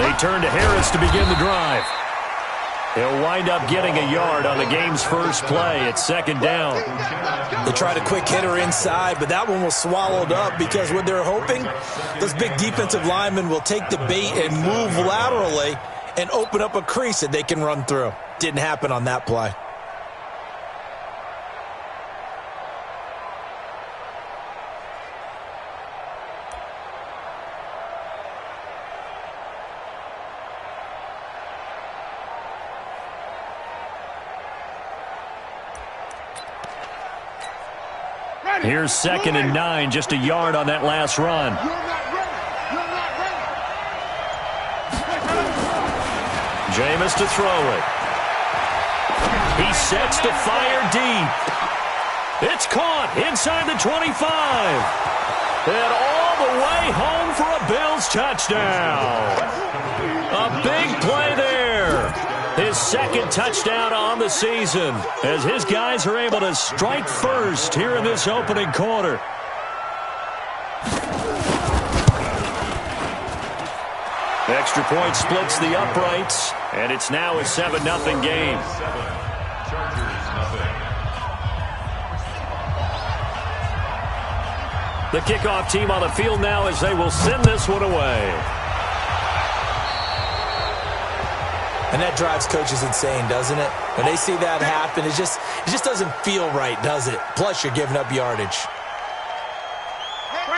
They turn to Harris to begin the drive. He'll wind up getting a yard on the game's first play at second down. They tried a quick hitter inside, but that one was swallowed up because what they're hoping, those big defensive linemen will take the bait and move laterally and open up a crease that they can run through. Didn't happen on that play. Here's 2nd and 9, just a yard on that last run. Jameis to throw it. He sets to fire deep. It's caught inside the 25. And all the way home for a Bills touchdown. A big play there. His 2nd touchdown on the season as his guys are able to strike first here in this opening quarter. Extra point splits the uprights, and it's now a 7-0 game. The kickoff team on the field now as they will send this one away. And that drives coaches insane, doesn't it? When they see that happen, it just doesn't feel right, does it? Plus, you're giving up yardage.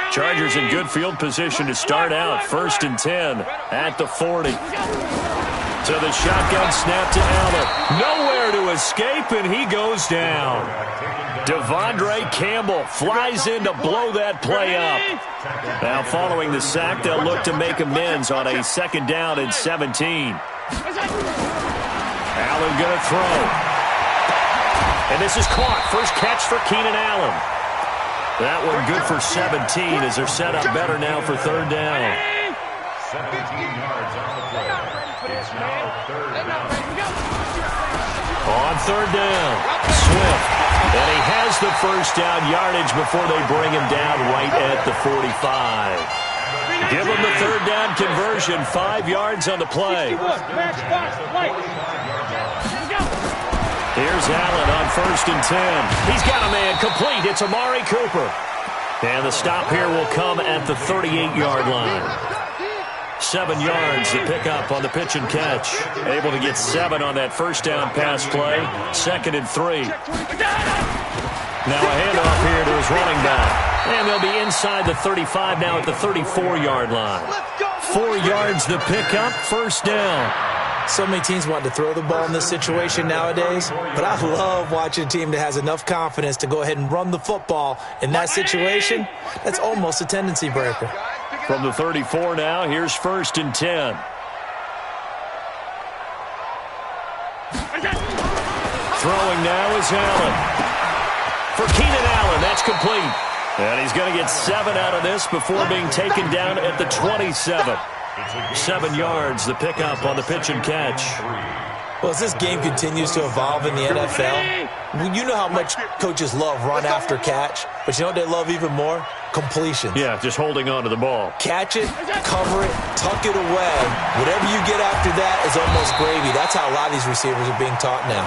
Chargers in good field position to start out. 1st and 10 at the 40. To the shotgun snap to Allen. Nowhere to escape, and he goes down. Devondre Campbell flies in to blow that play up. Now, following the sack, they'll look to make amends on a 2nd down and 17. Allen going to throw. And this is caught. First catch for Keenan Allen. That one good for 17 as they're set up better now for 3rd down. 17 yards on the play. It's now 3rd down. On 3rd down, Swift. And he has the first down yardage before they bring him down right at the 45. Give him the 3rd down conversion, 5 yards on the play. Here's Allen on 1st and 10. He's got a man complete. It's Amari Cooper. And the stop here will come at the 38-yard line. 7 yards to pick up on the pitch and catch. Able to get 7 on that first down pass play. 2nd and 3. Now a handoff here to his running back. And they'll be inside the 35 now at the 34-yard line. 4 yards to pick up, 1st down. So many teams want to throw the ball in this situation nowadays, but I love watching a team that has enough confidence to go ahead and run the football. In that situation, that's almost a tendency breaker. From the 34 now, here's 1st and 10. Throwing now is Allen. For Keenan Allen, that's complete. And he's going to get 7 out of this before being taken down at the 27. 7 yards, the pickup on the pitch and catch. Well, as this game continues to evolve in the NFL, you know how much coaches love run after catch, but you know what they love even more? Completions. Yeah, just holding on to the ball. Catch it, cover it, tuck it away. Whatever you get after that is almost gravy. That's how a lot of these receivers are being taught now.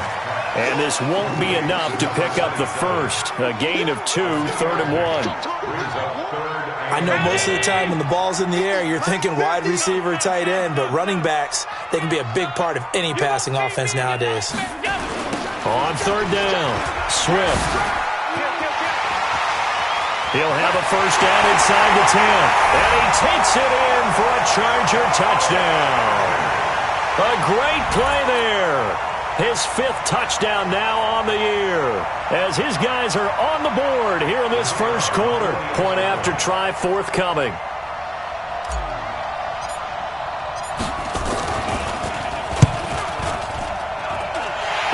And this won't be enough to pick up the first. A gain of 2, 3rd and 1. I know most of the time when the ball's in the air, you're thinking wide receiver, tight end, but running backs, they can be a big part of any passing offense nowadays. On 3rd down, Swift. He'll have a first down inside the 10. And he takes it in for a Charger touchdown. A great play there. His 5th touchdown now on the year as his guys are on the board here in this first quarter. Point after try forthcoming.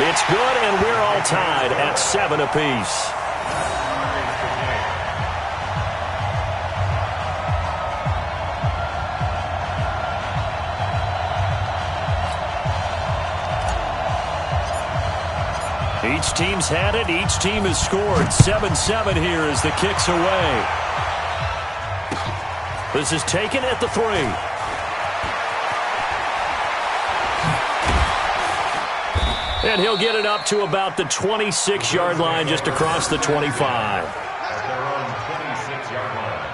It's good, and we're all tied at 7 apiece. Each team's had it. Each team has scored. 7-7 here as the kick's away. This is taken at the 3. And he'll get it up to about the 26-yard line, just across the 25. At their own 26-yard line.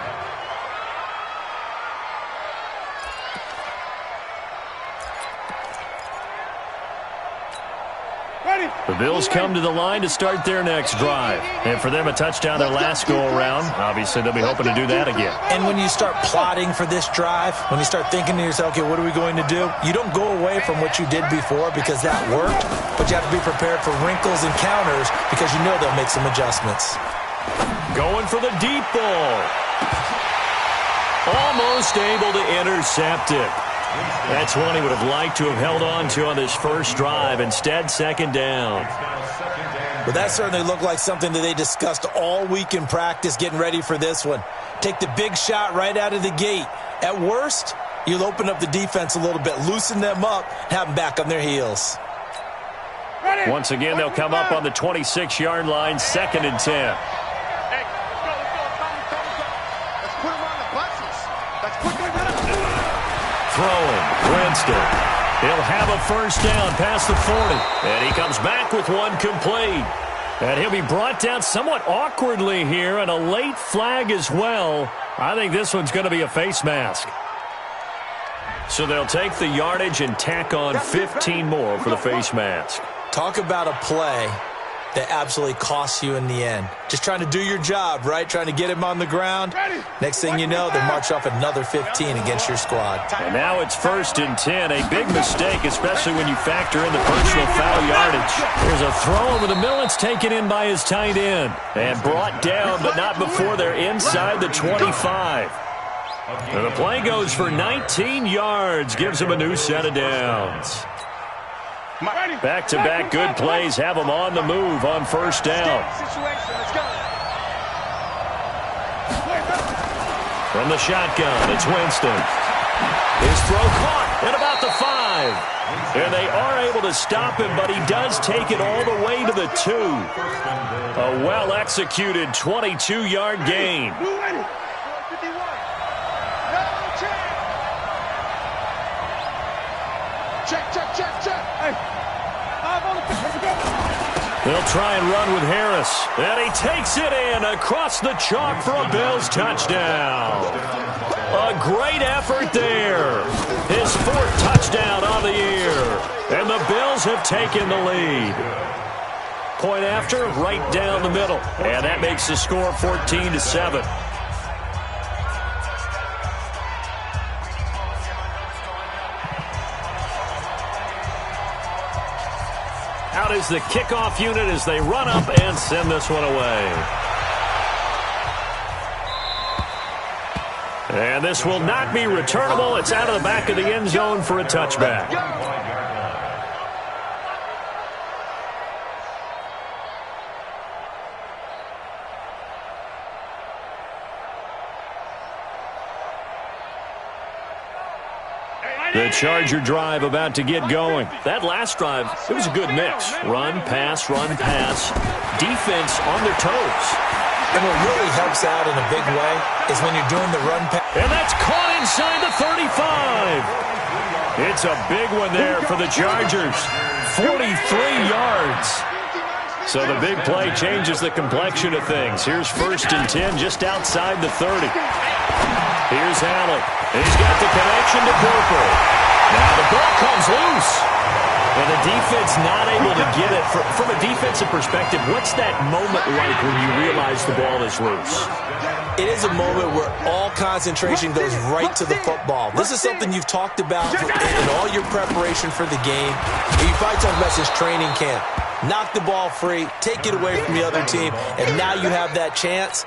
The Bills come to the line to start their next drive. And for them, a touchdown their last go-around. Obviously, they'll be hoping to do that again. And when you start plotting for this drive, when you start thinking to yourself, okay, what are we going to do? You don't go away from what you did before because that worked, but you have to be prepared for wrinkles and counters because you know they'll make some adjustments. Going for the deep ball. Almost able to intercept it. That's one he would have liked to have held on to on this first drive. Instead, second down. But that certainly looked like something that they discussed all week in practice getting ready for this one. Take the big shot right out of the gate. At worst, you'll open up the defense a little bit, loosen them up, have them back on their heels. Once again, they'll come up on the 26-yard line, 2nd and 10. Throwing, Winston. He'll have a first down past the 40. And he comes back with one complete. And he'll be brought down somewhat awkwardly here, and a late flag as well. I think this one's going to be a face mask. So they'll take the yardage and tack on 15 more for the face mask. Talk about a play that absolutely costs you in the end. Just trying to do your job, right? Trying to get him on the ground. Next thing you know, they march off another 15 against your squad. And now it's 1st and 10. A big mistake, especially when you factor in the personal foul yardage. There's a throw over the middle. It's taken in by his tight end. And brought down, but not before they're inside the 25. And the play goes for 19 yards. Gives him a new set of downs. Back-to-back good plays have him on the move on first down. From the shotgun, it's Winston. His throw caught at about the 5. And they are able to stop him, but he does take it all the way to the 2. A well-executed 22-yard gain. They'll try and run with Harris. And he takes it in across the chalk for a Bills touchdown. A great effort there. His 4th touchdown on the year. And the Bills have taken the lead. Point after, right down the middle. And that makes the score 14-7. Out is the kickoff unit as they run up and send this one away. And this will not be returnable. It's out of the back of the end zone for a touchback. The Charger drive about to get going. That last drive, it was a good mix. Run, pass, defense on their toes. And what really helps out in a big way is when you're doing the run pass. And that's caught inside the 35. It's a big one there for the Chargers. 43 yards. So the big play changes the complexion of things. Here's 1st and 10 just outside the 30. Here's Allen. He's got the connection to Cooper. Now the ball comes loose. And the defense not able to get it. From a defensive perspective, what's that moment like when you realize the ball is loose? It is a moment where all concentration goes right to the football. This is something you've talked about in all your preparation for the game. You probably talked about this training camp. Knock the ball free, take it away from the other team, and now you have that chance.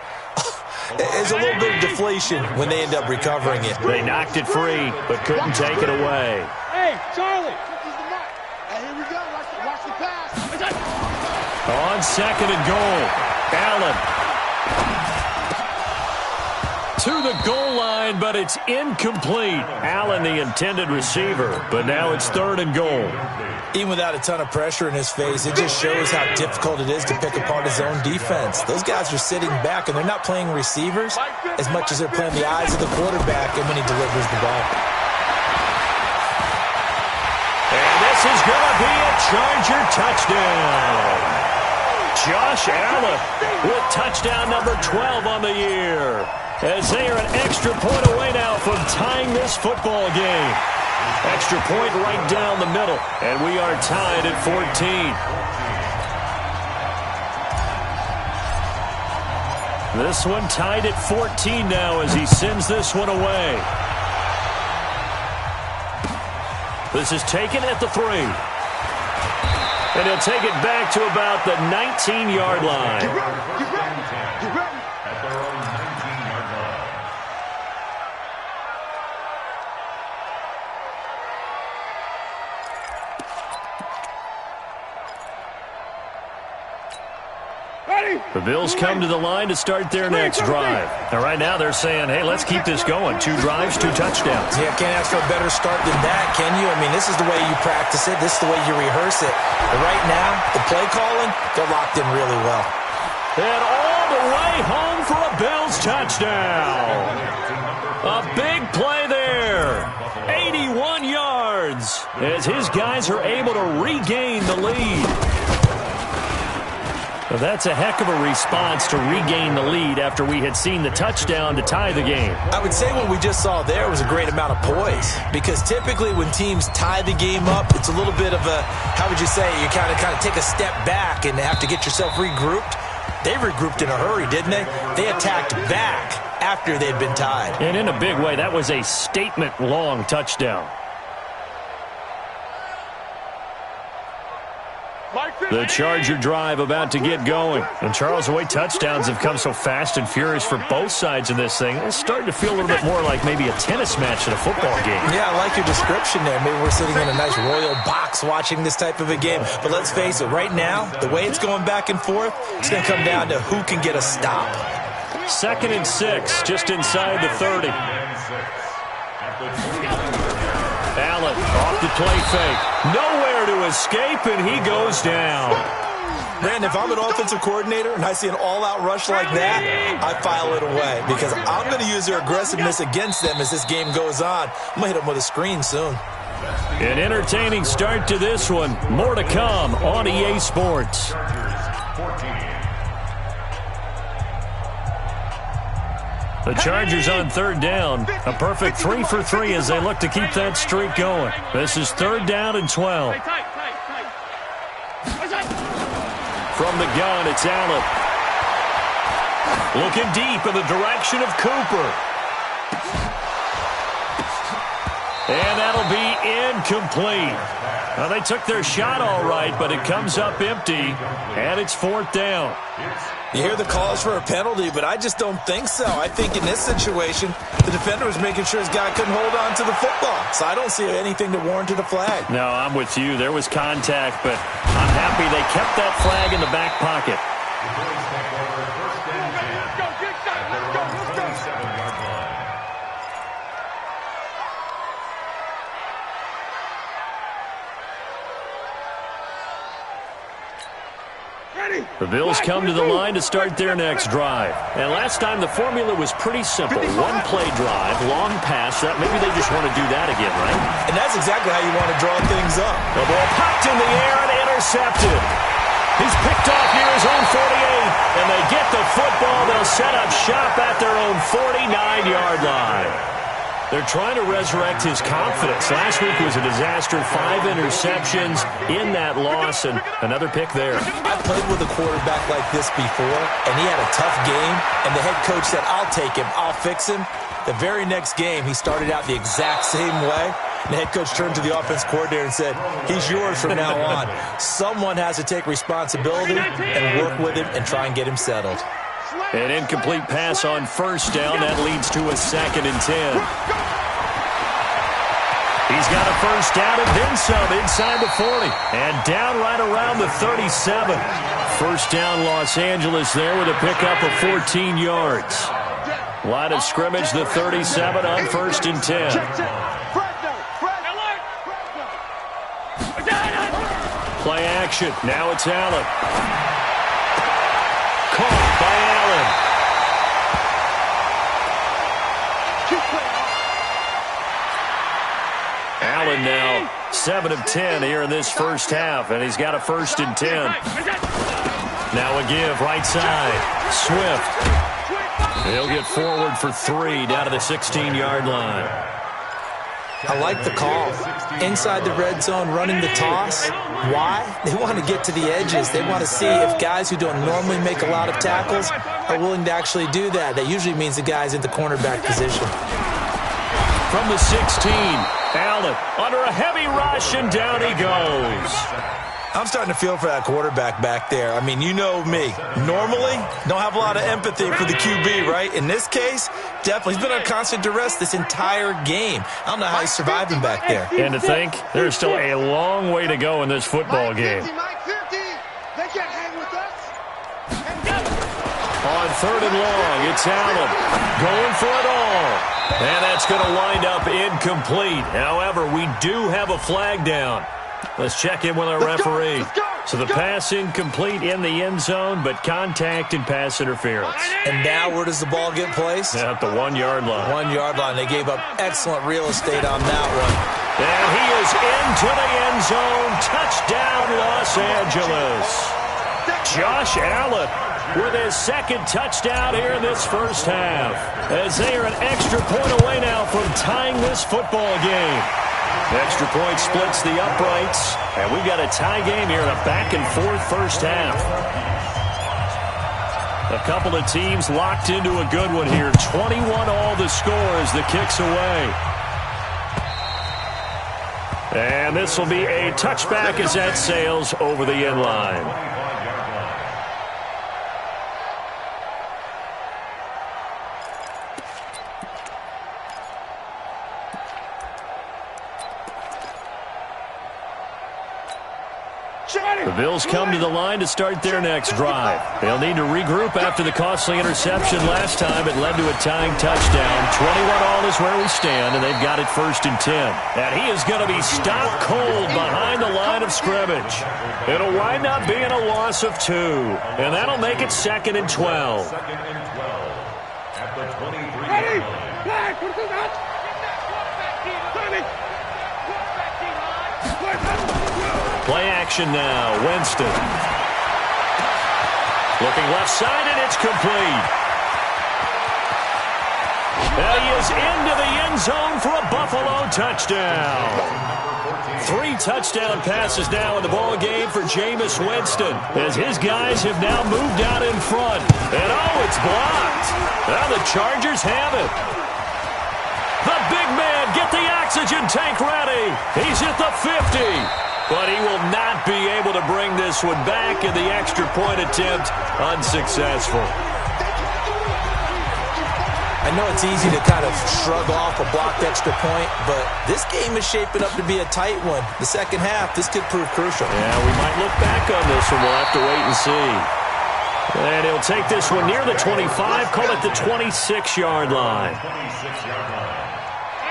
There's a little bit of deflation when they end up recovering it. They knocked it free, but couldn't take it away. Hey, Charlie. Here we go. Watch the pass. On 2nd and goal, Allen. To the goal line, but it's incomplete. Allen, the intended receiver, but now it's 3rd and goal. Even without a ton of pressure in his face, it just shows how difficult it is to pick apart his own defense. Those guys are sitting back, and they're not playing receivers as much as they're playing the eyes of the quarterback and when he delivers the ball. And this this is going to be a Charger touchdown. Josh Allen with touchdown number 12 on the year, as they are an extra point away now from tying this football game. Extra point right down the middle, and we are tied at 14. This one tied at 14 now as he sends this one away. This is taken at the 3. And he'll take it back to about the 19-yard line. Get ready. At their own 19-yard line. The Bills come to the line to start their next drive. And right now they're saying, hey, let's keep this going. 2 drives, 2 touchdowns. Yeah, can't ask for a better start than that, can you? I mean, this is the way you practice it. This is the way you rehearse it. But right now, the play calling, they're locked in really well. And all the way home for a Bills touchdown. A big play there. 81 yards as his guys are able to regain the lead. Well, that's a heck of a response to regain the lead after we had seen the touchdown to tie the game. I would say what we just saw there was a great amount of poise, because typically when teams tie the game up, it's a little bit of a, how would you say, you kind of take a step back and have to get yourself regrouped. They regrouped in a hurry, didn't they? They attacked back after they'd been tied. And in a big way, that was a statement-long touchdown. The Charger drive about to get going. And Charles, the way touchdowns have come so fast and furious for both sides of this thing, it's starting to feel a little bit more like maybe a tennis match than a football game. Yeah, I like your description there. Maybe we're sitting in a nice royal box watching this type of a game. But let's face it, right now, the way it's going back and forth, it's going to come down to who can get a stop. 2nd and 6, just inside the 30. Allen off the play fake. Nowhere to escape, and he goes down. Brandon, if I'm an offensive coordinator and I see an all-out rush like that, I file it away, because I'm going to use their aggressiveness against them as this game goes on. I'm going to hit them with a screen soon. An entertaining start to this one. More to come on EA Sports. The Chargers on 3rd down. A perfect 3 for 3 as they look to keep that streak going. This is 3rd down and 12. From the gun, it's Allen. Looking deep in the direction of Cooper. And that'll be incomplete. Well, they took their shot all right, but it comes up empty, and it's 4th down. You hear the calls for a penalty, but I just don't think so. I think in this situation, the defender was making sure his guy couldn't hold on to the football. So I don't see anything to warrant a flag. No, I'm with you. There was contact, but I'm happy they kept that flag in the back pocket. The Bills come to the line to start their next drive. And last time the formula was pretty simple. 1-play drive, long pass. Maybe they just want to do that again, right? And that's exactly how you want to draw things up. The ball popped in the air and intercepted. He's picked off near his own 48. And they get the football. They'll set up shop at their own 49-yard line. They're trying to resurrect his confidence. Last week was a disaster. 5 interceptions in that loss, and another pick there. I've played with a quarterback like this before, and he had a tough game, and the head coach said, I'll take him, I'll fix him. The very next game, he started out the exact same way. And the head coach turned to the offense coordinator and said, he's yours from now on. Someone has to take responsibility and work with him and try and get him settled. An incomplete pass on 1st down. That leads to a 2nd and 10. He's got a 1st down and then some inside the 40. And down right around the 37. 1st down Los Angeles there with a pickup of 14 yards. Line of scrimmage, the 37 on 1st and 10. Play action. Now it's Allen. Caught by Allen. Allen now 7 of 10 here in this first half, and he's got a 1st and 10. Now a give right side. Swift. He'll get forward for 3 down to the 16-yard line. I like the call. Inside the red zone, running the toss. Why? They want to get to the edges. They want to see if guys who don't normally make a lot of tackles are willing to actually do that. That usually means the guy's in the cornerback position. From the 16, Allen under a heavy rush, and down he goes. I'm starting to feel for that quarterback back there. I mean, you know me. Normally, don't have a lot of empathy for the QB, right? In this case, definitely. He's been on constant duress this entire game. I don't know how he's surviving back there. And to think, there's still a long way to go in this football game. They can't hang with us. On 3rd and long, it's Allen going for it all. And that's going to wind up incomplete. However, we do have a flag down. Let's check in with our referee. So the pass incomplete in the end zone, but contact and pass interference. And now where does the ball get placed? At the 1-yard line. 1-yard line. They gave up excellent real estate on that one. And he is into the end zone. Touchdown, Los Angeles. Josh Allen with his 2nd touchdown here in this first half, as they are an extra point away now from tying this football game. Extra point splits the uprights, and we've got a tie game here in a back-and-forth first half. A couple of teams locked into a good one here. 21 all the score as the kick's away. And this will be a touchback as that sails over the end line. The Bills come to the line to start their next drive. They'll need to regroup after the costly interception last time. It led to a tying touchdown. 21 all is where we stand, and they've got it 1st and 10. And he is going to be stopped cold behind the line of scrimmage. It'll wind up being a loss of 2, and that'll make it 2nd and 12. At the 23. Ready? Flag. Put it out. Play action now. Winston. Looking left side, and it's complete. And he is into the end zone for a Buffalo touchdown. 3 touchdown passes now in the ball game for Jameis Winston, as his guys have now moved out in front. And oh, it's blocked. Now the Chargers have it. The big man, get the oxygen tank ready. He's at the 50. But he will not be able to bring this one back, and the extra point attempt unsuccessful. I know it's easy to kind of shrug off a blocked extra point, but this game is shaping up to be a tight one. The second half, this could prove crucial. Yeah, we might look back on this one. We'll have to wait and see. And he'll take this one near the 25, call it the 26-yard line.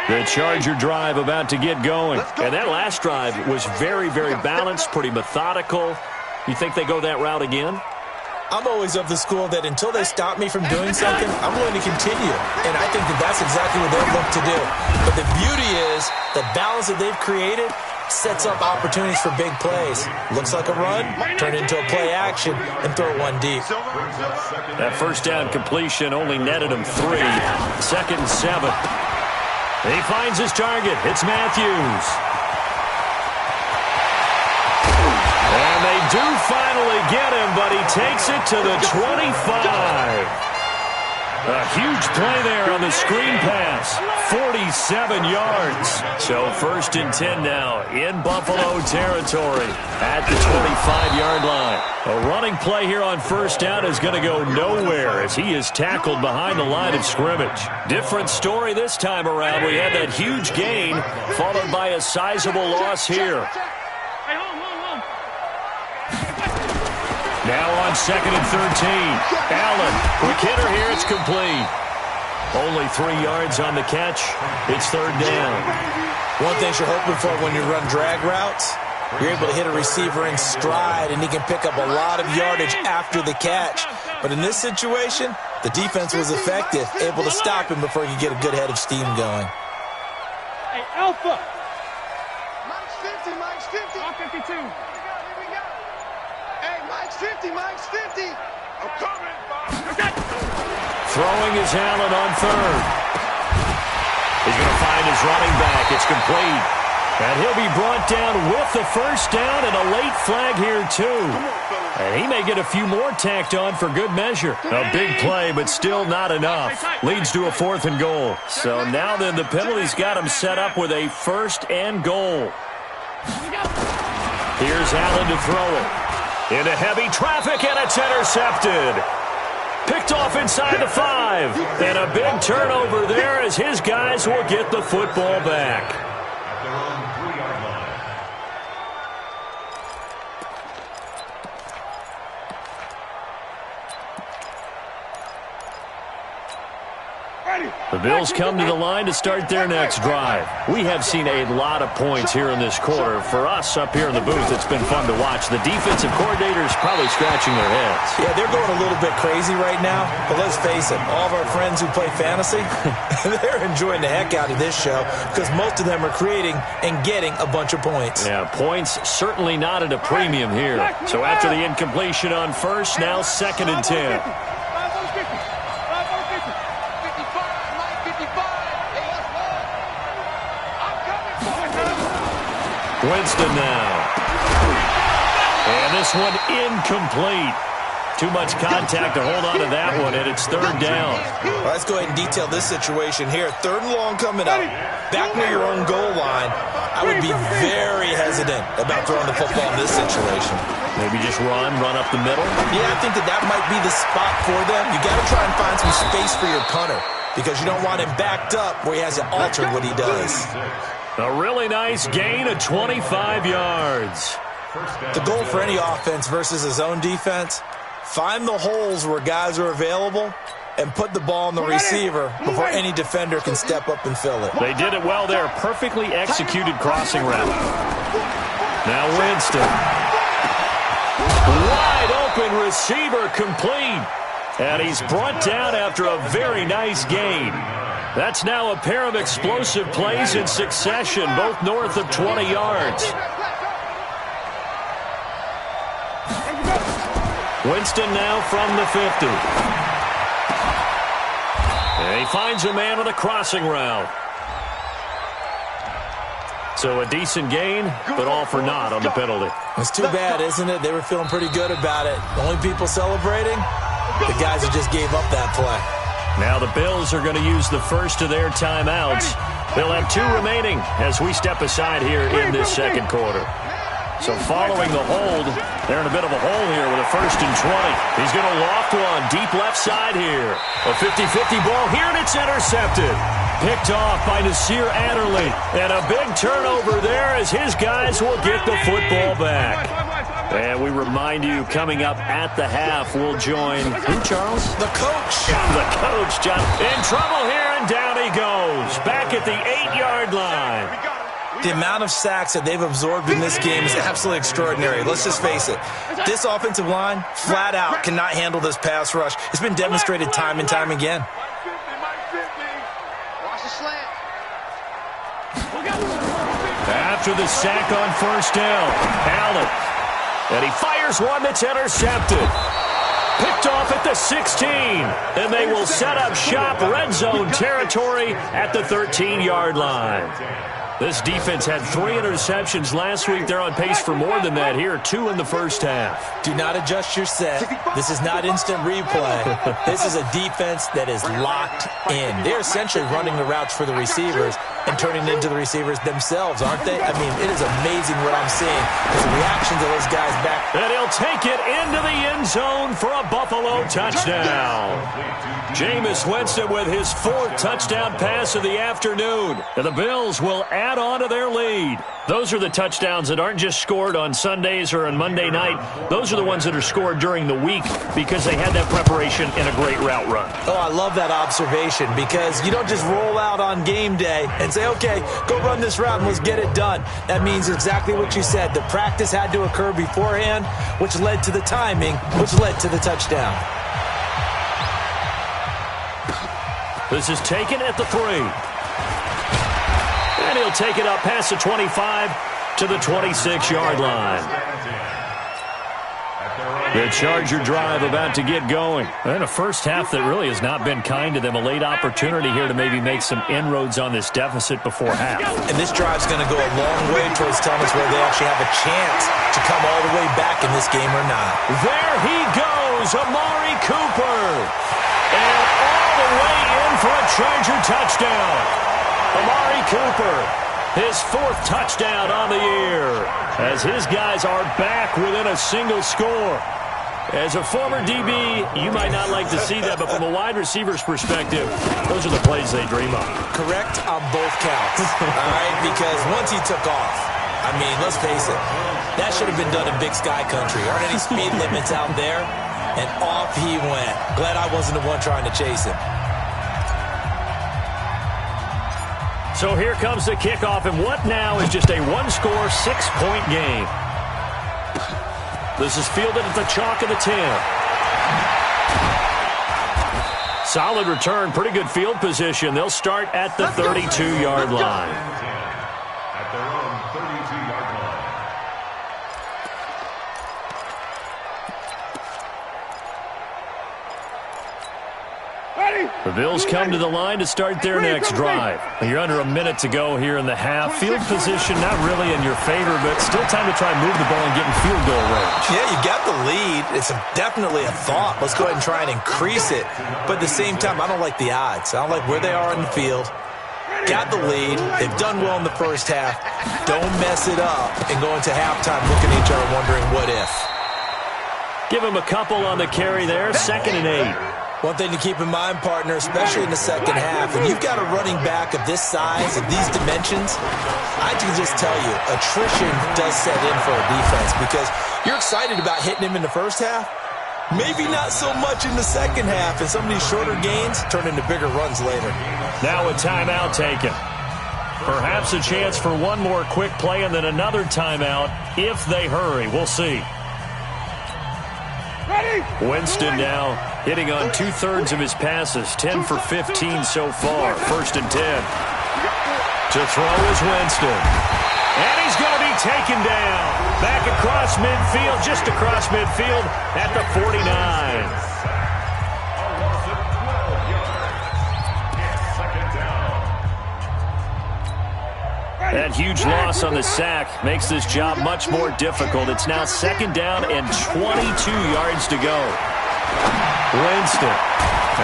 The Charger drive about to get going. And that last drive was very, very balanced, pretty methodical. You think they go that route again? I'm always of the school that until they stop me from doing something, I'm willing to continue. And I think that that's exactly what they've looked to do. But the beauty is the balance that they've created sets up opportunities for big plays. Looks like a run, turn into a play action, and throw it one deep. That first down completion only netted him 3. 2nd and 7. He finds his target. It's Matthews. And they do finally get him, but he takes it to the 25. A huge play there on the screen pass. 47 yards. So 1st and 10 now in Buffalo territory at the 25-yard line. A running play here on 1st down is going to go nowhere as he is tackled behind the line of scrimmage. Different story this time around. We had that huge gain followed by a sizable loss here. Now on 2nd and 13. Allen, quick hitter here, it's complete. Only 3 yards on the catch. It's 3rd down. One thing you're hoping for when you run drag routes, you're able to hit a receiver in stride, and he can pick up a lot of yardage after the catch. But in this situation, the defense was effective, able to stop him before he could get a good head of steam going. Hey, Alpha. Mike's 50. I'm 52. Here we go. Hey, Mike's 50. Mike's 50. I'm coming, Bob. Throwing is Allen on third. He's going to find his running back. It's complete. And he'll be brought down with the first down and a late flag here, too. And he may get a few more tacked on for good measure. A big play, but still not enough. Leads to a 4th and goal. So now then, the penalty's got him set up with a 1st and goal. Here's Allen to throw it. Into heavy traffic, and it's intercepted. Picked off inside the 5. And a big turnover there as his guys will get the football back. At their own 3-yard line. The Bills come to the line to start their next drive. We have seen a lot of points here in this quarter. For us up here in the booth, it's been fun to watch. The defensive coordinators probably scratching their heads. Yeah, they're going a little bit crazy right now. But let's face it, all of our friends who play fantasy, they're enjoying the heck out of this show because most of them are creating and getting a bunch of points. Yeah, points certainly not at a premium here. So after the incompletion on first, now 2nd and 10. Winston now. And this one incomplete. Too much contact to hold on to that one, and it's 3rd down. Well, let's go ahead and detail this situation here. 3rd and long coming up. Back near your own goal line. I would be very hesitant about throwing the football in this situation. Maybe just run up the middle? Yeah, I think that might be the spot for them. You got to try and find some space for your punter because you don't want him backed up where he has to alter what he does. A really nice gain of 25 yards. The goal for any offense versus his own defense, find the holes where guys are available and put the ball on the receiver before any defender can step up and fill it. They did it well there. Perfectly executed crossing route. Now Winston. Wide open receiver complete. And he's brought down after a very nice gain. That's now a pair of explosive plays in succession, both north of 20 yards. Winston now from the 50. And he finds a man with a crossing route. So a decent gain, but all for naught on the penalty. It's too bad, isn't it? They were feeling pretty good about it. The only people celebrating, the guys who just gave up that play. Now the Bills are going to use the first of their timeouts. They'll have 2 remaining as we step aside here in this 2nd quarter. So following the hold, they're in a bit of a hole here with a 1st and 20. He's going to loft one deep left side here. A 50-50 ball here, and it's intercepted. Picked off by Nasir Adderley. And a big turnover there as his guys will get the football back. And we remind you, coming up at the half, we'll join, who, Charles? The coach. The coach, John. In trouble here, and down he goes. Back at the 8-yard line. The amount of sacks that they've absorbed in this game is absolutely extraordinary. Let's just face it. This offensive line, flat out, cannot handle this pass rush. It's been demonstrated time and time again. After the sack on 1st down, Allen. And he fires one that's intercepted. Picked off at the 16. And they will set up shop red zone territory at the 13-yard line. This defense had 3 interceptions last week. They're on pace for more than that here, 2 in the first half. Do not adjust your set. This is not instant replay. This is a defense that is locked in. They're essentially running the routes for the receivers and turning into the receivers themselves, aren't they? I mean, it is amazing what I'm seeing because the reactions of those guys back. And he'll take it into the end zone for a Buffalo touchdown. Jameis Winston with his 4th touchdown pass of the afternoon. And the Bills will add on to their lead. Those are the touchdowns that aren't just scored on Sundays or on Monday night. Those are the ones that are scored during the week because they had that preparation in a great route run. Oh, I love that observation because you don't just roll out on game day and say, okay, go run this route and let's get it done. That means exactly what you said. The practice had to occur beforehand, which led to the timing, which led to the touchdown. This is taken at the 3. And he'll take it up past the 25 to the 26-yard line. The Charger drive about to get going. And a first half that really has not been kind to them. A late opportunity here to maybe make some inroads on this deficit before half. And this drive's going to go a long way towards telling us whether they actually have a chance to come all the way back in this game or not. There he goes, Amari Cooper. And all the way in for a Charger touchdown. Amari Cooper, his 4th touchdown on the year, as his guys are back within a single score. As a former DB, you might not like to see that, but from a wide receiver's perspective, those are the plays they dream of. Correct on both counts, all right? Because once he took off, I mean, let's face it, that should have been done in Big Sky Country. Aren't any speed limits out there? And off he went. Glad I wasn't the one trying to chase him. So here comes the kickoff, and what now is just a one-score, 6-point game. This is fielded at the chalk of the 10. Solid return, pretty good field position. They'll start at the 32-yard line. At their own 32-yard line. The Bills come to the line to start their next drive. You're under a minute to go here in the half. Field position not really in your favor, but still time to try and move the ball and get in field goal range. Yeah, you got the lead. It's definitely a thought. Let's go ahead and try and increase it. But at the same time, I don't like the odds. I don't like where they are in the field. Got the lead. They've done well in the first half. Don't mess it up and go into halftime looking at each other wondering what if. Give him a couple on the carry there. 2nd and 8. One thing to keep in mind, partner, especially in the second half, when you've got a running back of this size, of these dimensions, I can just tell you, attrition does set in for a defense because you're excited about hitting him in the first half. Maybe not so much in the second half, and some of these shorter gains turn into bigger runs later. Now a timeout taken. Perhaps a chance for one more quick play and then another timeout if they hurry. We'll see. Winston now hitting on 2/3 of his passes, 10 for 15 so far. 1st and 10. To throw is Winston. And he's going to be taken down. Back across midfield, just across midfield at the 49. That huge loss on the sack makes this job much more difficult. It's now 2nd down and 22 yards to go. Winston.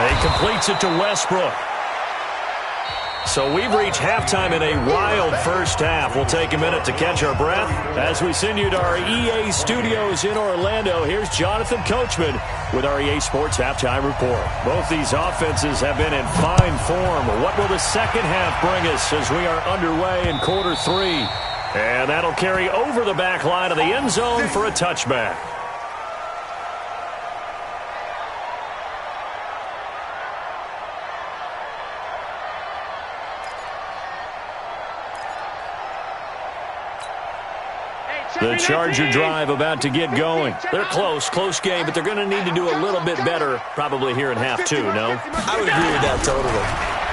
He completes it to Westbrook. So we've reached halftime in a wild first half. We'll take a minute to catch our breath as we send you to our EA studios in Orlando. Here's Jonathan Coachman with our EA Sports Halftime Report. Both these offenses have been in fine form. What will the second half bring us as we are underway in quarter 3? And that'll carry over the back line of the end zone for a touchback. The Charger drive about to get going. They're close game, but they're going to need to do a little bit better probably here in half 2, no? I would agree with that totally.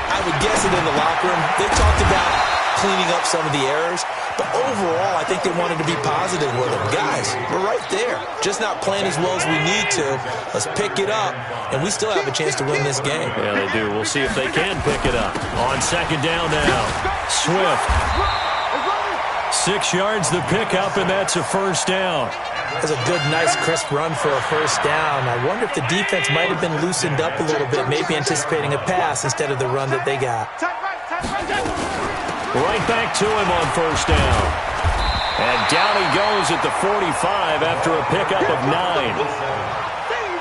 I would guess it in the locker room. They talked about cleaning up some of the errors, but overall, I think they wanted to be positive with them. Guys, we're right there. Just not playing as well as we need to. Let's pick it up, and we still have a chance to win this game. Yeah, they do. We'll see if they can pick it up. On 2nd down now, Swift. 6 yards the pickup, and that's a 1st down. That's a good, nice, crisp run for a 1st down. I wonder if the defense might have been loosened up a little bit, maybe anticipating a pass instead of the run that they got. Right back to him on 1st down. And down he goes at the 45 after a pickup of 9.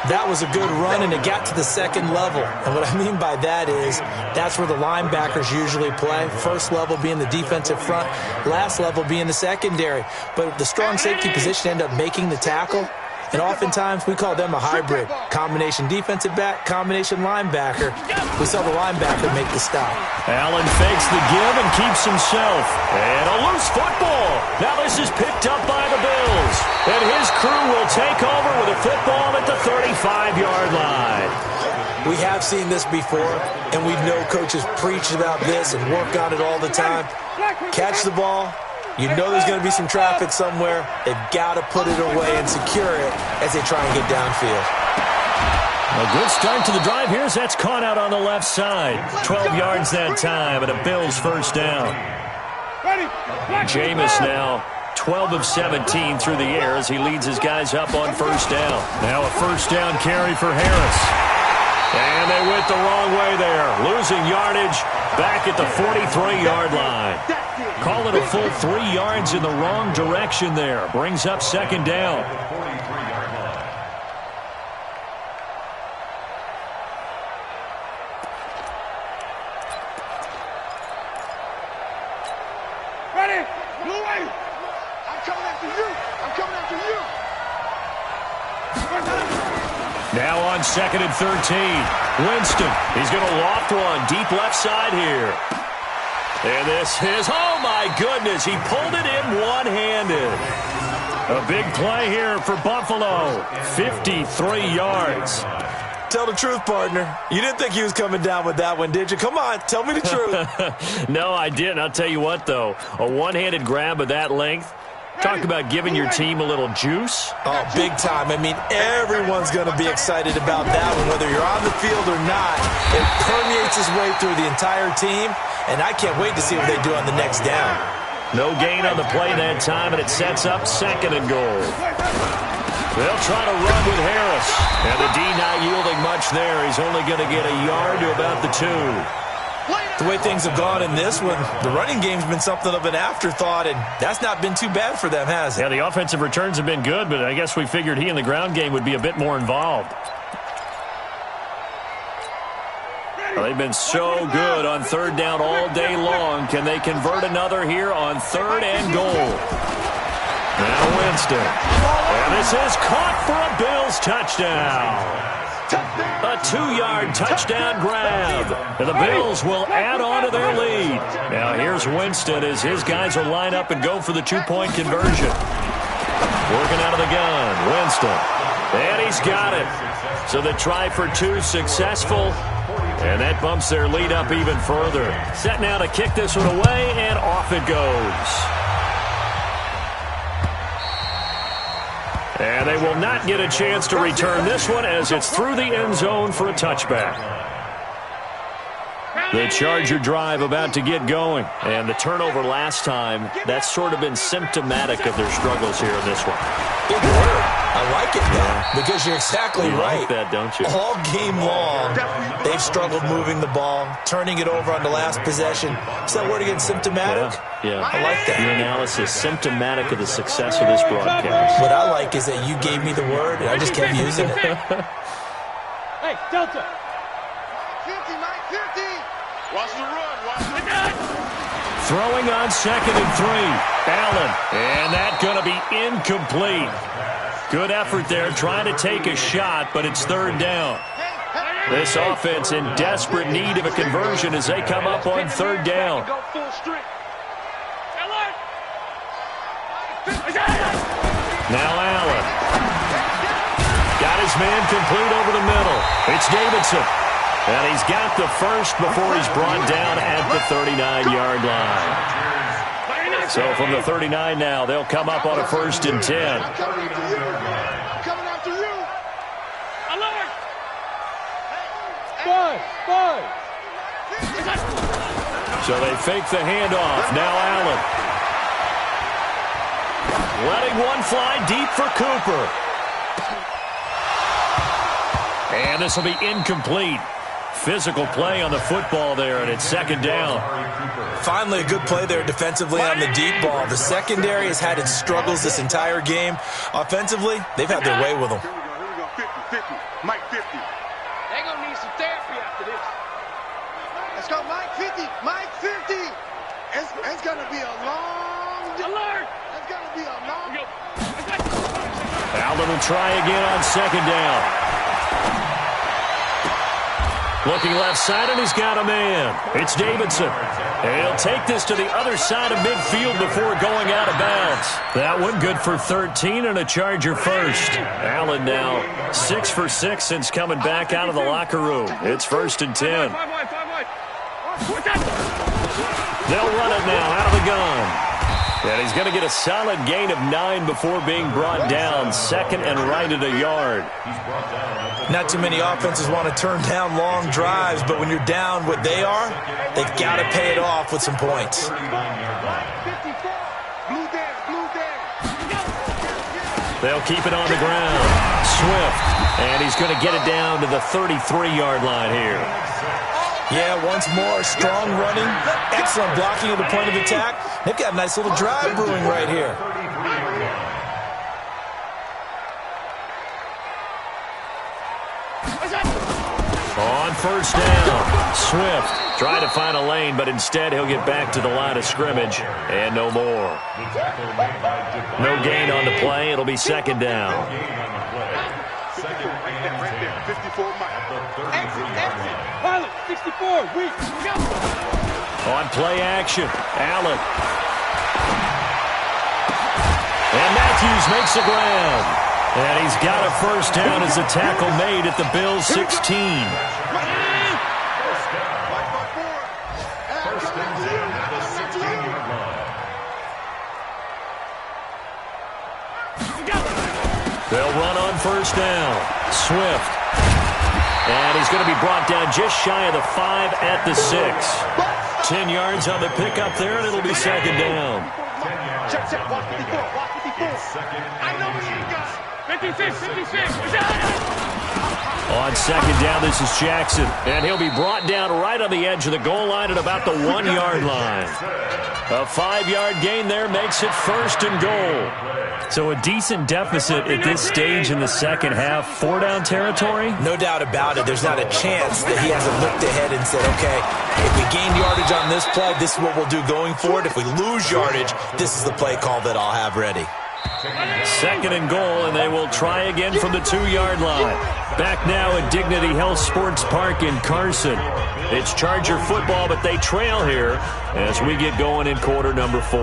That was a good run, and it got to the 2nd level. And what I mean by that is that's where the linebackers usually play. 1st level being the defensive front, last level being the secondary. But the strong safety position ended up making the tackle. And oftentimes we call them a hybrid. Combination defensive back, combination linebacker. We saw the linebacker make the stop. Allen fakes the give and keeps himself. And a loose football. Now this is picked up by the Bills. And his crew will take over with a football at the 35-yard line. We have seen this before, and we know coaches preach about this and work on it all the time. Catch the ball, You know there's going to be some traffic somewhere. They've got to put it away and secure it as they try and get downfield. A good start to the drive here as that's caught out on the left side. 12 yards that time and a Bills first down. Jameis now 12 of 17 through the air as he leads his guys up on first down. Now a first down carry for Harris. And they went the wrong way there. Losing yardage back at the 43-yard line. Call it a full 3 yards in the wrong direction there. Brings up second down. Ready? Blue wave. I'm coming after you. I'm coming after you. Now on second and 13. Winston. He's going to loft one deep left side here. And this is, oh my goodness, he pulled it in one-handed. A big play here for Buffalo. 53 yards. Tell the truth, partner. You didn't think he was coming down with that one, did you? Come on, tell me the truth. No, I didn't. I'll tell you what, though. A one-handed grab of that length. Talk about giving your team a little juice. Oh, big time. I mean, everyone's going to be excited about that one, whether you're on the field or not. It permeates its way through the entire team, and I can't wait to see what they do on the next down. No gain on the play that time, and it sets up second and goal. They'll try to run with Harris. And the D not yielding much there. He's only going to get a yard to about the 2. The way things have gone in this one, the running game's been something of an afterthought, and that's not been too bad for them, has it? Yeah, the offensive returns have been good, but I guess we figured he in the ground game would be a bit more involved. Well, they've been so good on third down all day long. Can they convert another here on third and goal? Now Winston. And this is caught for a Bills touchdown. A 2-yard touchdown grab. And the Bills will add on to their lead. Now here's Winston as his guys will line up and go for the 2-point conversion. Working out of the gun. Winston. And he's got it. So the try for 2 successful. And that bumps their lead up even further. Set now to kick this one away, and off it goes. And they will not get a chance to return this one as it's through the end zone for a touchback. The Charger drive about to get going. And the turnover last time, that's sort of been symptomatic of their struggles here in this one. Big word. I like it, though, because you're exactly you right. Like that, don't you? All game long, they've struggled moving the ball, turning it over on the last possession. Is that word again, symptomatic? Yeah. I like that. Your analysis, symptomatic of the success of this broadcast. What I like is that you gave me the word, and I just kept using it. Hey, Delta. 50, Mike 50. Watch the run. Watch the run. Throwing on second and 3. Allen. And that going to be incomplete. Good effort there, trying to take a shot, but it's third down. This offense in desperate need of a conversion as they come up on third down. Now Allen. Got his man complete over the middle. It's Davidson. And he's got the first before he's brought down at the 39-yard line. So from the 39 now, they'll come up on a first and 10. I'm coming after you. Alert! Five. So they fake the handoff. Now Allen. Letting one fly deep for Cooper. And this will be incomplete. Physical play on the football there, and it's second down. Finally, a good play there defensively on the deep ball. The secondary has had its struggles this entire game. Offensively, they've had their way with them. Here we go. 50. Mike 50. They're going to need some therapy after this. Let's go, Mike 50. Mike 50. It's going to be a long day. Alert! It's going to be a long day. Allen will try again on second down. Looking left side, and he's got a man. It's Davidson. And he'll take this to the other side of midfield before going out of bounds. That one good for 13 and a Charger first. Allen now 6 for 6 since coming back out of the locker room. It's first and 10. Five wide. They'll run it now out of the gun. And he's going to get a solid gain of 9 before being brought down. Second and right at a yard. Not too many offenses want to turn down long drives, but when you're down what they are, they've got to pay it off with some points. They'll keep it on the ground. Swift. And he's going to get it down to the 33-yard line here. Yeah, once more, strong running, excellent blocking at the point of attack. They've got a nice little drive brewing right here. On first down, Swift trying to find a lane, but instead he'll get back to the line of scrimmage and no more. No gain on the play. It'll be second down. Pilot, 64, weak. On play action, Allen. And Matthews makes the ground. And he's got a first down as a tackle made at the Bills' 16. They'll run on first down. Swift. And he's going to be brought down just shy of the 5 at the 6. 10 yards on the pickup there, and it'll be second down. Check, watch 54, watch 54. I know what you got. 56. On second down, this is Jackson. And he'll be brought down right on the edge of the goal line at about the 1-yard line. A 5-yard gain there makes it first and goal. So a decent deficit at this stage in the second half. 4-down territory? No doubt about it. There's not a chance that he hasn't looked ahead and said, okay, if we gain yardage on this play, this is what we'll do going forward. If we lose yardage, this is the play call that I'll have ready. Second and goal, and they will try again from the 2-yard line. Back now at Dignity Health Sports Park in Carson. It's Charger football, but they trail here as we get going in quarter number 4.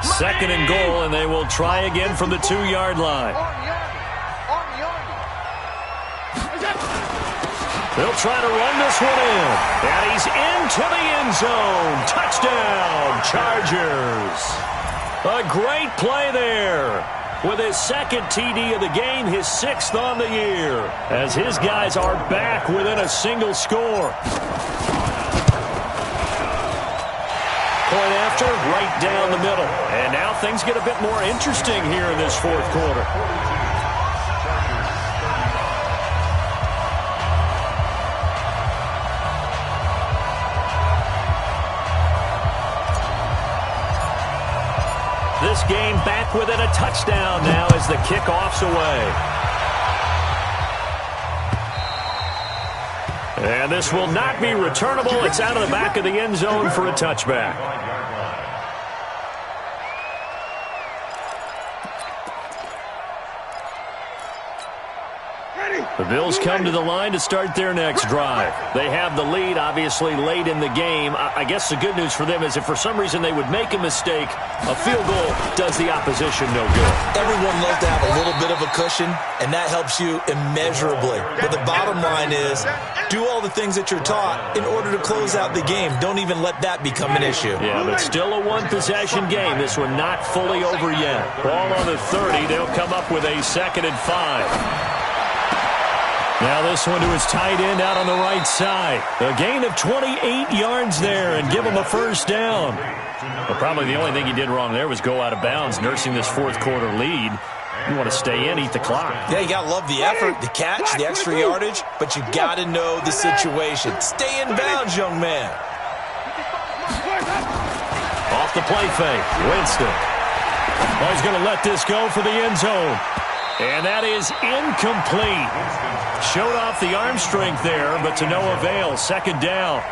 Second and goal, and they will try again from the 2-yard line. They'll try to run this one in. And he's into the end zone. Touchdown, Chargers. A great play there. With his second TD of the game, his 6th on the year. As his guys are back within a single score. Point after, right down the middle. And now things get a bit more interesting here in this fourth quarter. This game back within a touchdown now as the kickoff's away. And this will not be returnable. It's out of the back of the end zone for a touchback. The Bills come to the line to start their next drive. They have the lead, obviously, late in the game. I guess the good news for them is if for some reason they would make a mistake, a field goal does the opposition no good. Everyone loves to have a little bit of a cushion, and that helps you immeasurably. But the bottom line is, do all the things that you're taught in order to close out the game. Don't even let that become an issue. Yeah, but still a one-possession game. This one not fully over yet. Ball on the 30. They'll come up with a 2nd and 5. Now this one to his tight end out on the right side. A gain of 28 yards there and give him a first down. Well, probably the only thing he did wrong there was go out of bounds, nursing this fourth quarter lead. You want to stay in, eat the clock. Yeah, you got to love the effort, the catch, the extra yardage, but you got to know the situation. Stay in bounds, young man. Off the play fake, Winston. Oh, he's going to let this go for the end zone. And that is incomplete. Showed off the arm strength there, but to no avail. Second down.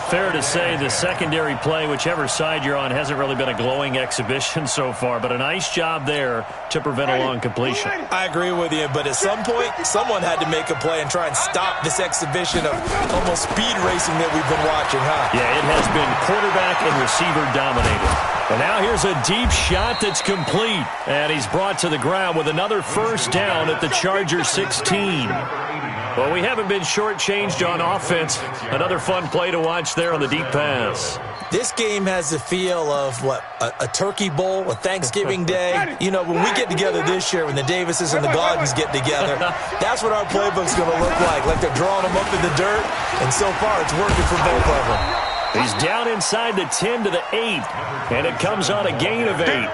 Fair to say the secondary play, whichever side you're on, hasn't really been a glowing exhibition so far, but a nice job there to prevent a long completion. I agree with you, but at some point, someone had to make a play and try and stop this exhibition of almost speed racing that we've been watching, huh? Yeah, it has been quarterback and receiver dominated. And now here's a deep shot that's complete. And he's brought to the ground with another first down at the Chargers 16. Well, we haven't been shortchanged on offense. Another fun play to watch there on the deep pass. This game has the feel of, what, a turkey bowl, a Thanksgiving day. You know, when we get together this year, when the Davises and the Gaudens get together, that's what our playbook's going to look like they're drawing them up in the dirt, and so far it's working for both of them. He's down inside the 10 to the 8, and it comes on a gain of 8.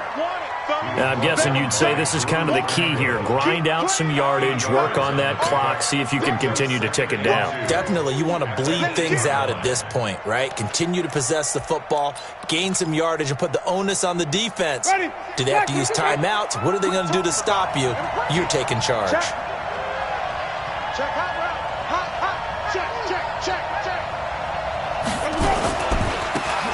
Now, I'm guessing you'd say this is kind of the key here. Grind out some yardage, work on that clock, see if you can continue to tick it down. Definitely. You want to bleed things out at this point, right? Continue to possess the football, gain some yardage, and put the onus on the defense. Do they have to use timeouts? What are they going to do to stop you? You're taking charge. Check hot route. Hot. Check.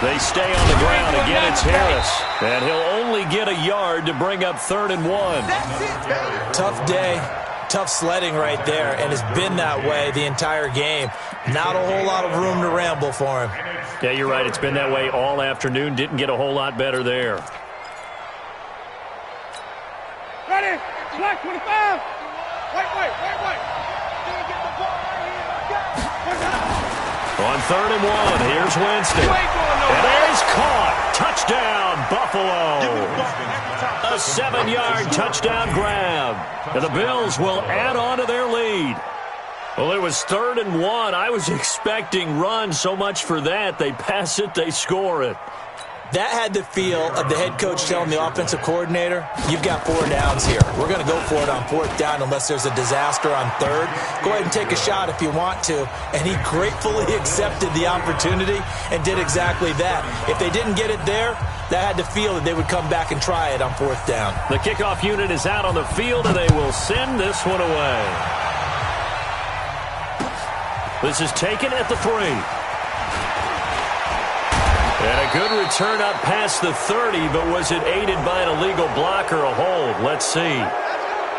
They stay on the ground. Again, it's Harris. And he'll only get a yard to bring up 3rd and 1. Tough day, tough sledding right there, and it's been that way the entire game. Not a whole lot of room to ramble for him. Yeah, you're right. It's been that way all afternoon. Didn't get a whole lot better there. Ready? Black 25. Wait. On 3rd and 1, here's Winston. And there's caught. Touchdown, Buffalo. A 7-yard touchdown grab. And the Bills will add on to their lead. Well, it was 3rd and 1. I was expecting run, so much for that. They pass it, they score it. That had the feel of the head coach telling the offensive coordinator, you've got 4 downs here. We're going to go for it on 4th down unless there's a disaster on 3rd. Go ahead and take a shot if you want to. And he gratefully accepted the opportunity and did exactly that. If they didn't get it there, that had the feel that they would come back and try it on 4th down. The kickoff unit is out on the field, and they will send this one away. This is taken at the 3. And a good return up past the 30, but was it aided by an illegal block or a hold? Let's see.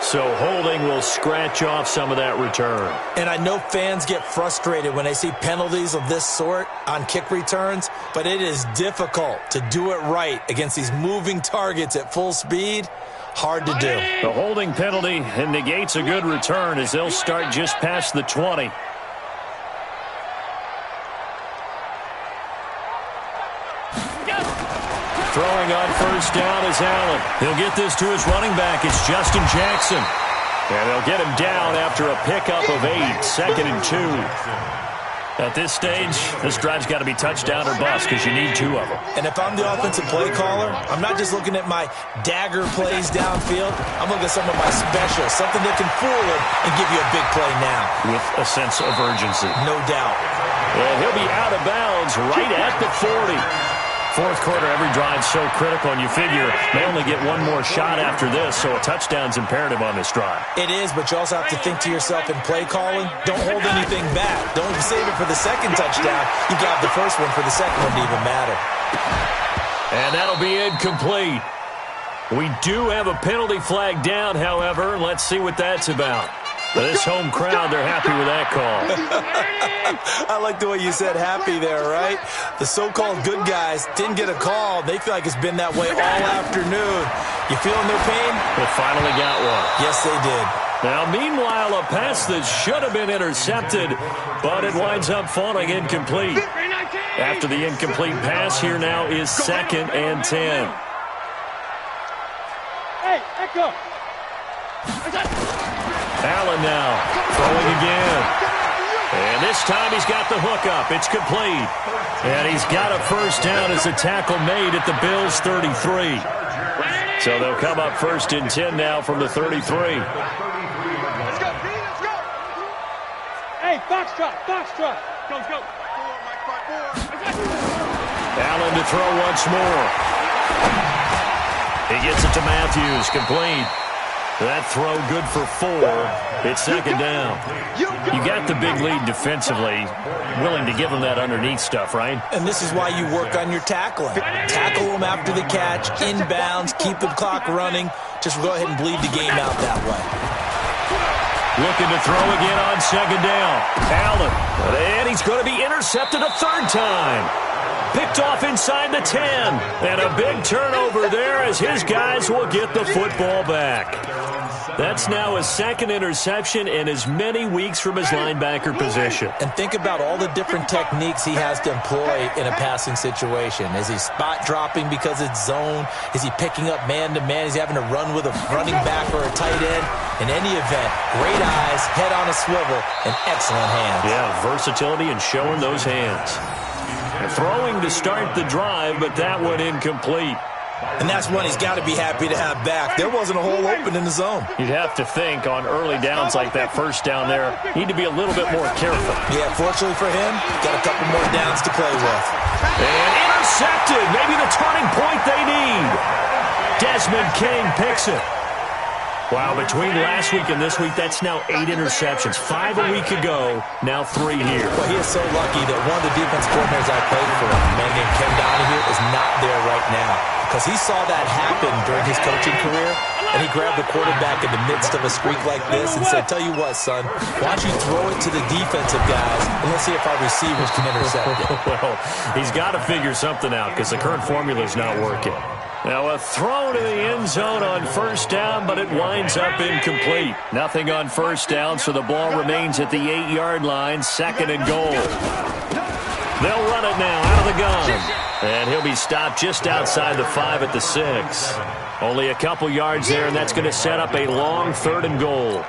So holding will scratch off some of that return. And I know fans get frustrated when they see penalties of this sort on kick returns, but it is difficult to do it right against these moving targets at full speed. Hard to do. The holding penalty negates a good return as they'll start just past the 20. Throwing on 1st down is Allen. He'll get this to his running back. It's Justin Jackson. And they'll get him down after a pickup of 8, 2nd and 2. At this stage, this drive's got to be touchdown or bust because you need 2 of them. And if I'm the offensive play caller, I'm not just looking at my dagger plays downfield. I'm looking at some of my specials, something that can fool him and give you a big play now. With a sense of urgency. No doubt. And he'll be out of bounds right at the 40. 4th quarter, every drive's so critical, and you figure they only get one more shot after this, so a touchdown's imperative on this drive. It is, but you also have to think to yourself in play calling, don't hold anything back. Don't save it for the 2nd touchdown. You got the 1st one for the 2nd one to even matter. And that'll be incomplete. We do have a penalty flag down, however. Let's see what that's about. This home crowd, they're happy with that call. I like the way you said happy there, right? The so-called good guys didn't get a call. They feel like it's been that way all afternoon. You feeling their pain? They finally got one. Yes, they did. Now, meanwhile, a pass that should have been intercepted, but it winds up falling incomplete. After the incomplete pass, here now is 2nd and 10. Hey, Echo. Allen now throwing again. And this time he's got the hook up. It's complete. And he's got a 1st down as a tackle made at the Bills' 33. So they'll come up 1st and 10 now from the 33. Let's go, let's go. Hey, Foxtrot. Go. Allen to throw once more. He gets it to Matthews, complete. That throw good for 4. It's 2nd down. You got the big lead defensively. Willing to give them that underneath stuff, right? And this is why you work on your tackling. Tackle them after the catch, inbounds, keep the clock running. Just go ahead and bleed the game out that way. Looking to throw again on 2nd down. Allen. And he's going to be intercepted a 3rd time. Picked off inside the 10. And a big turnover there as his guys will get the football back. That's now his second interception in as many weeks from his linebacker position. And think about all the different techniques he has to employ in a passing situation. Is he spot dropping because it's zone? Is he picking up man-to-man? Is he having to run with a running back or a tight end? In any event, great eyes, head on a swivel, and excellent hands. Yeah, versatility and showing those hands. And throwing to start the drive, but that one incomplete. And that's one he's got to be happy to have back. There wasn't a hole open in the zone. You'd have to think on early downs like that first down there, need to be a little bit more careful. Yeah, fortunately for him, got a couple more downs to play with. And intercepted. Maybe the turning point they need. Desmond King picks it. Wow, between last week and this week, that's now 8 interceptions. 5 a week ago, now 3 here. Well, he is so lucky that one of the defense coordinators I played for, a man named Ken Donahue, is not there right now. Because he saw that happen during his coaching career, and he grabbed the quarterback in the midst of a streak like this and said, tell you what, son, why don't you throw it to the defensive guys, and let's see if our receivers can intercept it. Well, he's got to figure something out because the current formula is not working. Now a throw to the end zone on first down, but it winds up incomplete. Nothing on first down, so the ball remains at the 8-yard line, 2nd and goal. They'll run it now out of the gun. And he'll be stopped just outside the 5 at the 6. Only a couple yards there, and that's going to set up a long 3rd and goal.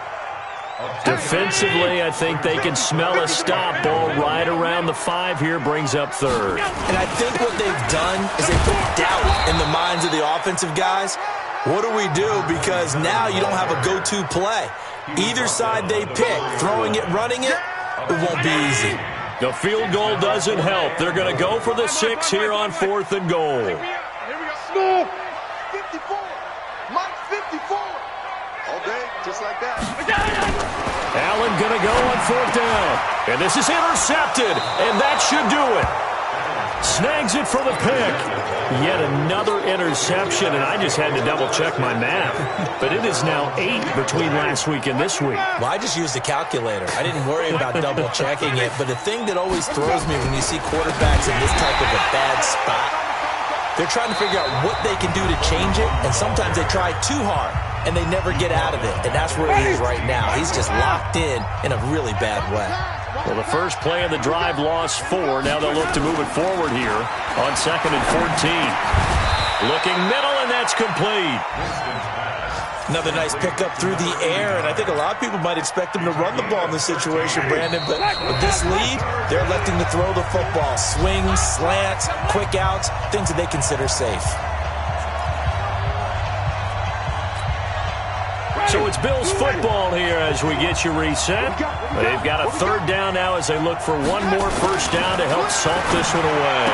Defensively, I think they can smell a stop. Ball right around the 5 here, brings up 3rd. And I think what they've done is they put doubt in the minds of the offensive guys. What do we do? Because now you don't have a go-to play. Either side they pick, throwing it, running it, it won't be easy. The field goal doesn't help. They're going to go for the 6 here on 4th and goal. Here we go. 54. Mike 54. All day, just like that. Allen going to go on 4th down. And this is intercepted, and that should do it. Snags it for the pick. Yet another interception, and I just had to double-check my math. But it is now 8 between last week and this week. Well, I just used a calculator. I didn't worry about double-checking it. But the thing that always throws me when you see quarterbacks in this type of a bad spot, they're trying to figure out what they can do to change it, and sometimes they try too hard, and they never get out of it. And that's where he is right now. He's just locked in a really bad way. Well, the first play of the drive lost 4. Now they'll look to move it forward here on 2nd and 14. Looking middle, and that's complete. Another nice pickup through the air, and I think a lot of people might expect him to run the ball in this situation, Brandon, but with this lead, they're electing to throw the football. Swings, slants, quick outs, things that they consider safe. So it's Bills football here as we get you reset. They've got a 3rd down now as they look for one more first down to help salt this one away.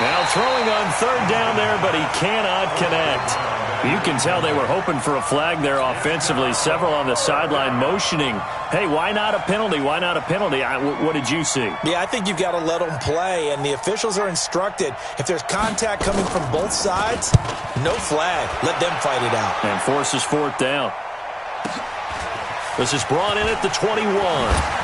Now throwing on 3rd down there, but he cannot connect. You can tell they were hoping for a flag there offensively. Several on the sideline motioning, hey, why not a penalty? Why not a penalty? What did you see? Yeah, I think you've got to let them play, and the officials are instructed, if there's contact coming from both sides, no flag. Let them fight it out. And forces 4th down. This is brought in at the 21.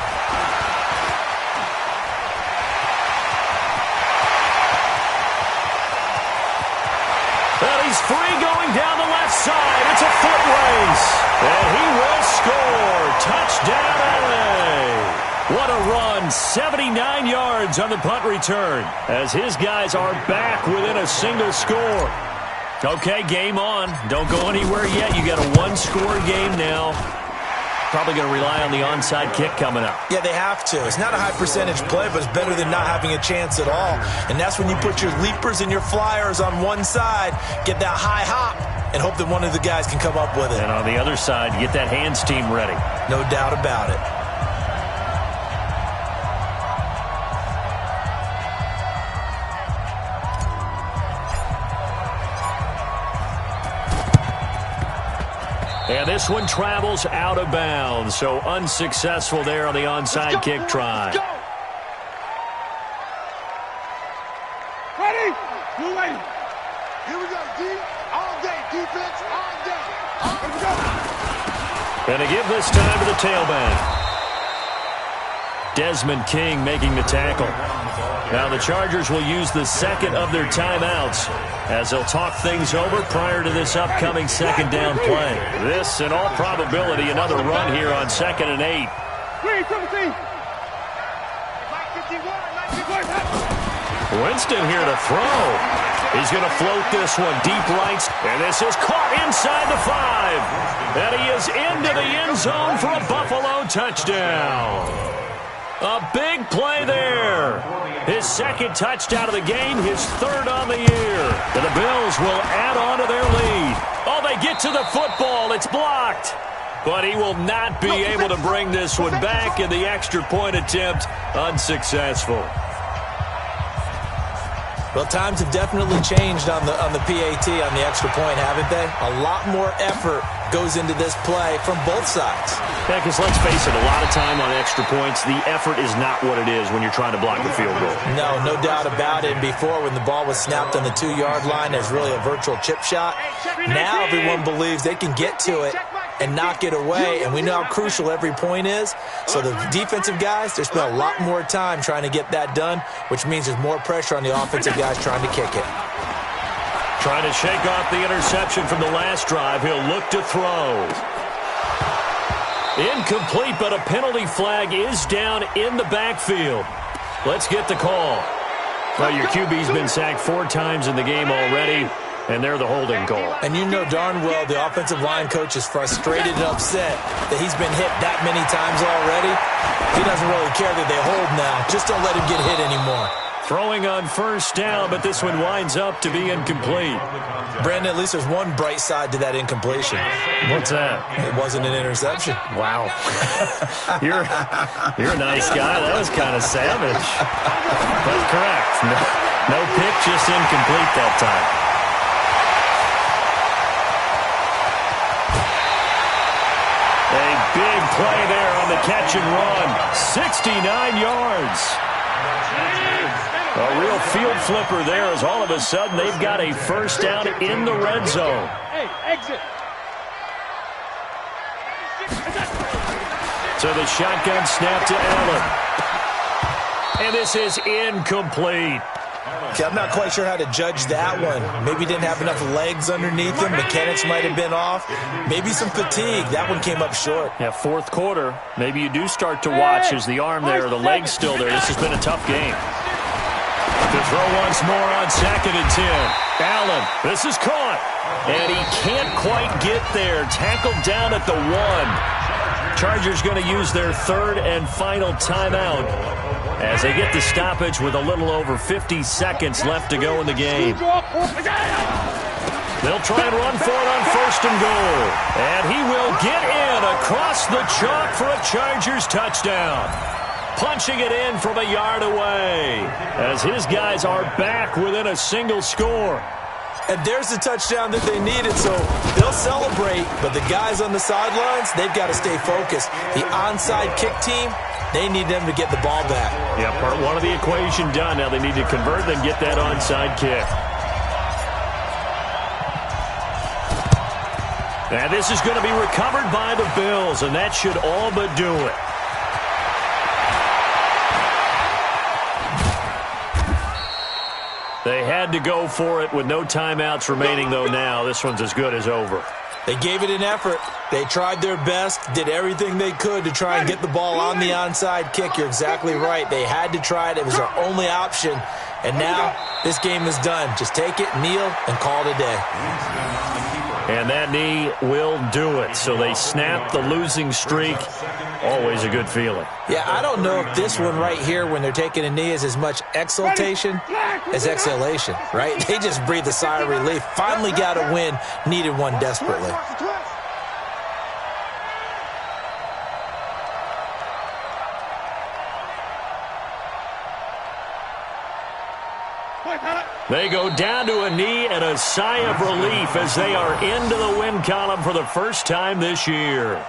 He's free going down the left side. It's a foot race. And he will score. Touchdown, LA. What a run. 79 yards on the punt return as his guys are back within a single score. Okay, game on. Don't go anywhere yet. You got a 1-score game now. Probably going to rely on the onside kick coming up. Yeah, they have to. It's not a high percentage play, but it's better than not having a chance at all. And that's when you put your leapers and your flyers on one side, get that high hop, and hope that one of the guys can come up with it. And on the other side, get that hands team ready. No doubt about it. And this one travels out of bounds, so unsuccessful there on the onside kick try. Ready? You ready? Here we go, D. All day, defense, all day. Let's go. And to give this time to the tailback. Desmond King making the tackle. Now the Chargers will use the second of their timeouts as they'll talk things over prior to this upcoming second down play. This, in all probability, another run here on 2nd and 8. Winston here to throw. He's going to float this one deep right, and this is caught inside the 5. And he is into the end zone for a Buffalo touchdown. A big play there. His second touchdown of the game, his third on the year. And the Bills will add on to their lead. Oh, they get to the football. It's blocked. But he will not be able to bring this one back, and the extra point attempt unsuccessful. Well, times have definitely changed on the PAT, on the extra point, haven't they? A lot more effort goes into this play from both sides. Yeah, because let's face it, a lot of time on extra points, the effort is not what it is when you're trying to block the field goal. No doubt about it. And before, when the ball was snapped on the 2-yard line, there's really a virtual chip shot. Now everyone believes they can get to it and knock it away, and we know how crucial every point is. So the defensive guys, they spend a lot more time trying to get that done, which means there's more pressure on the offensive guys trying to kick it. Trying to shake off the interception from the last drive. He'll look to throw. Incomplete, but a penalty flag is down in the backfield. Let's get the call. Well, your QB's been sacked 4 times in the game already, and they're the holding call. And you know darn well the offensive line coach is frustrated and upset that he's been hit that many times already. He doesn't really care that they hold now. Just don't let him get hit anymore. Throwing on first down, but this one winds up to be incomplete. Brandon, at least there's one bright side to that incompletion. What's that? It wasn't an interception. Wow. You're a nice guy. That was kind of savage. But correct. No pick, just incomplete that time. A big play there on the catch and run. 69 yards. A real field flipper there as all of a sudden they've got a first down in the red zone. Hey, exit. So the shotgun snap to Allen. And this is incomplete. Okay, I'm not quite sure how to judge that one. Maybe he didn't have enough legs underneath him. Mechanics might have been off. Maybe some fatigue. That one came up short. Yeah, fourth quarter. Maybe you do start to watch as the arm there, the leg's still there. This has been a tough game. To throw once more on 2nd and 10. Allen, this is caught. And he can't quite get there. Tackled down at the 1. Chargers going to use their third and final timeout as they get the stoppage with a little over 50 seconds left to go in the game. They'll try and run for it on 1st and goal. And he will get in across the chalk for a Chargers touchdown. Punching it in from a yard away as his guys are back within a single score. And there's the touchdown that they needed, so they'll celebrate. But the guys on the sidelines, they've got to stay focused. The onside kick team, they need them to get the ball back. Yeah, part 1 of the equation done. Now they need to convert, then get that onside kick. And this is going to be recovered by the Bills, and that should all but do it. They had to go for it with no timeouts remaining, though, now. This one's as good as over. They gave it an effort. They tried their best, did everything they could to try and get the ball on the onside kick. You're exactly right. They had to try it. It was their only option. And now this game is done. Just take it, kneel, and call it a day. And that knee will do it. So they snap the losing streak. Always a good feeling. Yeah, I don't know if this one right here, when they're taking a knee, is as much exultation as exhalation, right? They just breathe a sigh of relief. Finally got a win, needed one desperately. They go down to a knee and a sigh of relief as they are into the win column for the first time this year.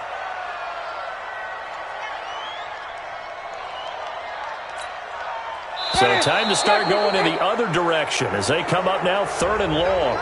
So time to start going in the other direction as they come up now 3rd and long.